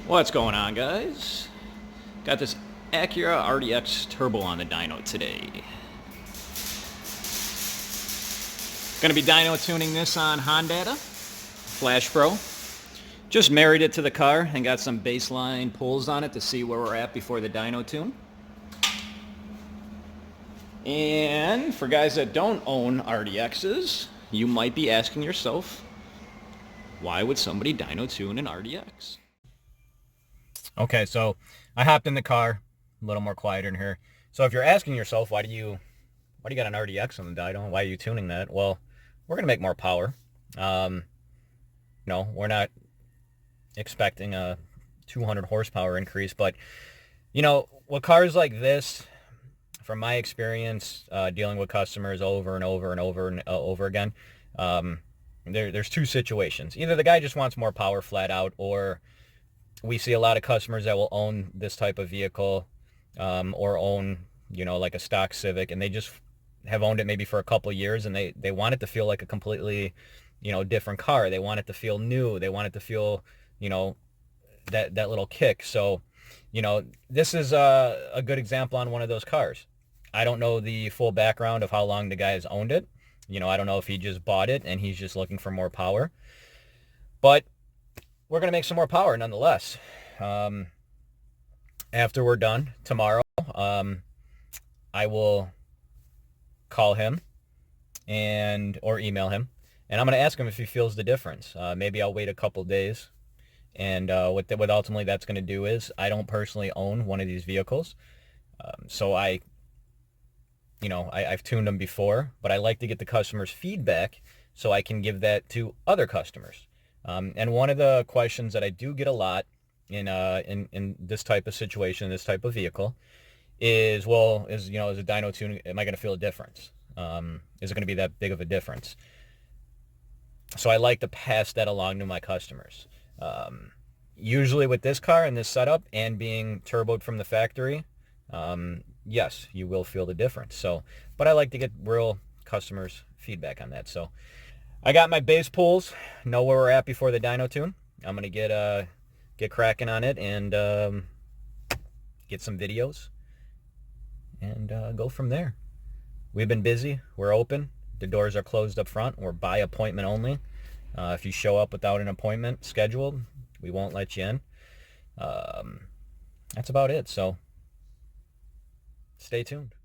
What's going on, guys? Got this Acura RDX turbo on the dyno today. Gonna be dyno tuning this on Hondata Flash Pro. Just married it to the car and got some baseline pulls on it to see where we're at before the dyno tune. And for guys that don't own RDXs, you might be asking yourself, why would somebody dyno tune an RDX? Okay, so I hopped in the car, a little more quieter in here. So if you're asking yourself, why do you got an RDX on the dyno? Why are you tuning that? Well, we're gonna make more power. No, we're not expecting a 200 horsepower increase, but you know, with cars like this, from my experience dealing with customers over and over and over and over again, there's two situations. Either the guy just wants more power flat out, or we see a lot of customers that will own this type of vehicle or own, you know, like a stock Civic, and they just have owned it maybe for a couple of years, and they want it to feel like a completely, you know, different car. They want it to feel new. They want it to feel, you know, that little kick. So, you know, this is a good example on one of those cars. I don't know the full background of how long the guy has owned it. You know, I don't know if he just bought it and he's just looking for more power. But we're going to make some more power nonetheless. After we're done tomorrow, I will call him or email him, and I'm going to ask him if he feels the difference. Maybe I'll wait a couple days, and what ultimately that's going to do is, I don't personally own one of these vehicles, so I've tuned them before, but I like to get the customer's feedback so I can give that to other customers. And one of the questions that I do get a lot in this type of situation, this type of vehicle, is, well, is a dyno tune, am I going to feel a difference? Is it going to be that big of a difference? So I like to pass that along to my customers. Usually with this car and this setup and being turboed from the factory, yes, you will feel the difference. So, but I like to get real customers' feedback on that. So I got my base pulls, know where we're at before the dyno tune. I'm going to get cracking on it and get some videos and go from there. We've been busy. We're open. The doors are closed up front. We're by appointment only. If you show up without an appointment scheduled, we won't let you in. That's about it. So stay tuned.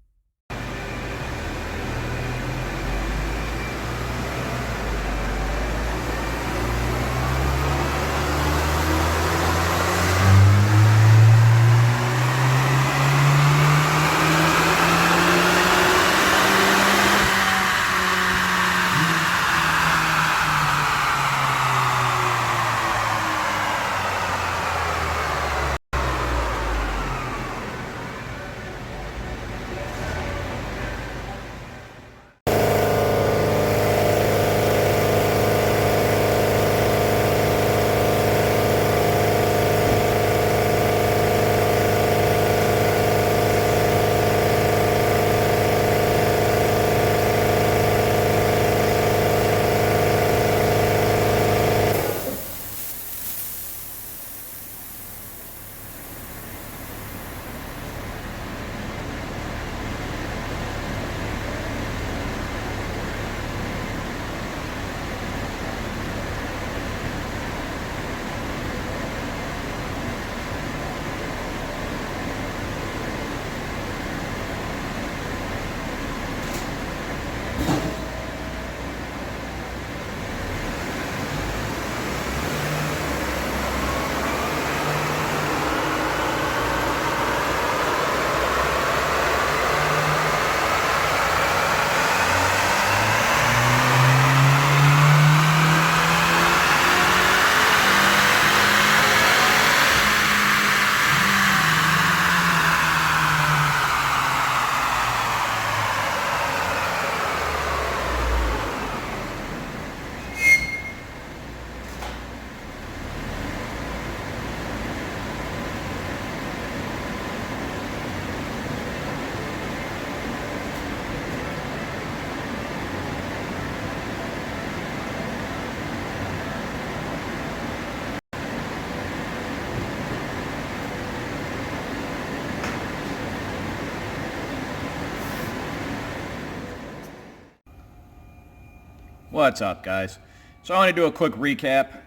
What's up, guys? So I want to do a quick recap.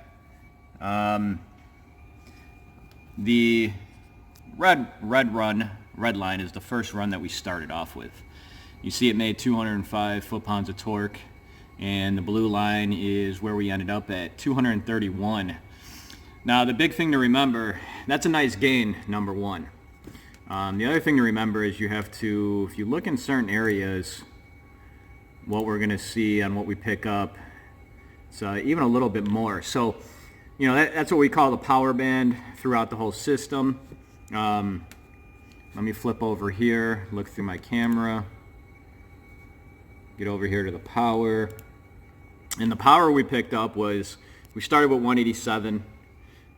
The red line is the first run that we started off with. You see it made 205 foot-pounds of torque, and the blue line is where we ended up at 231. Now the big thing to remember, that's a nice gain, number one. The other thing to remember is you have to, if you look in certain areas, what we're going to see on what we pick up, it's even a little bit more. So, you know, that's what we call the power band throughout the whole system. Let me flip over here, look through my camera, get over here to the power. And the power we picked up was, we started with 187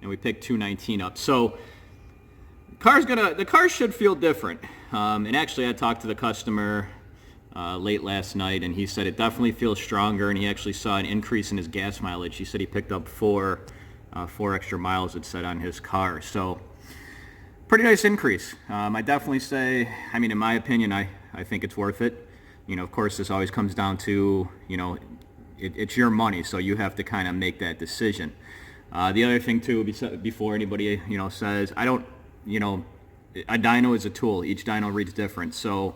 and we picked 219 up. So the car should feel different. And actually I talked to the customer late last night, and he said it definitely feels stronger, and he actually saw an increase in his gas mileage. He said he picked up four extra miles, it said, on his car. So pretty nice increase. I definitely say, I mean, in my opinion, I think it's worth it. You know, of course, this always comes down to, you know, it's your money, so you have to kind of make that decision. The other thing too, before anybody, you know, says, I don't, you know, a dyno is a tool. Each dyno reads different. So,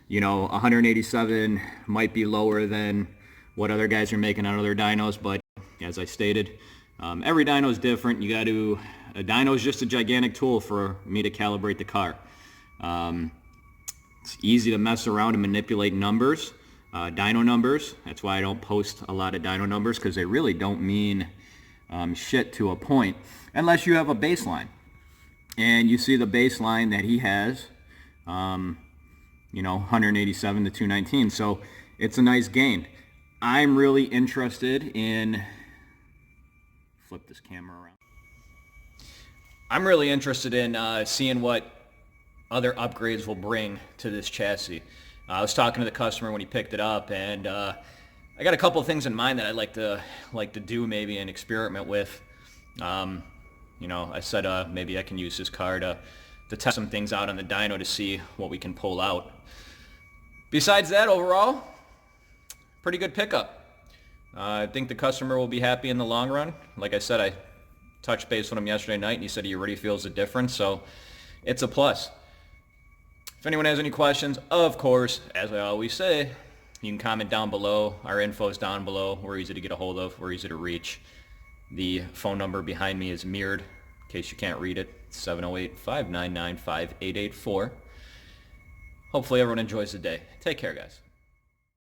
you know, 187 might be lower than what other guys are making on other dynos, but as I stated, every dyno is different. A dyno is just a gigantic tool for me to calibrate the car. It's easy to mess around and manipulate numbers, dyno numbers. That's why I don't post a lot of dyno numbers, because they really don't mean shit to a point, unless you have a baseline. And you see the baseline that he has, you know, 187 to 219. So it's a nice gain. I'm really interested in, flip this camera around. I'm really interested in seeing what other upgrades will bring to this chassis. I was talking to the customer when he picked it up, and I got a couple of things in mind that I'd like to do maybe and experiment with. You know, I said maybe I can use this car to test some things out on the dyno to see what we can pull out. Besides that, overall, pretty good pickup. I think the customer will be happy in the long run. Like I said, I touched base with him yesterday night, and he said he already feels the difference, so it's a plus. If anyone has any questions, of course, as I always say, you can comment down below. Our info is down below. We're easy to get a hold of. We're easy to reach. The phone number behind me is mirrored, in case you can't read it. 708-599-5884. Hopefully everyone enjoys the day. Take care, guys.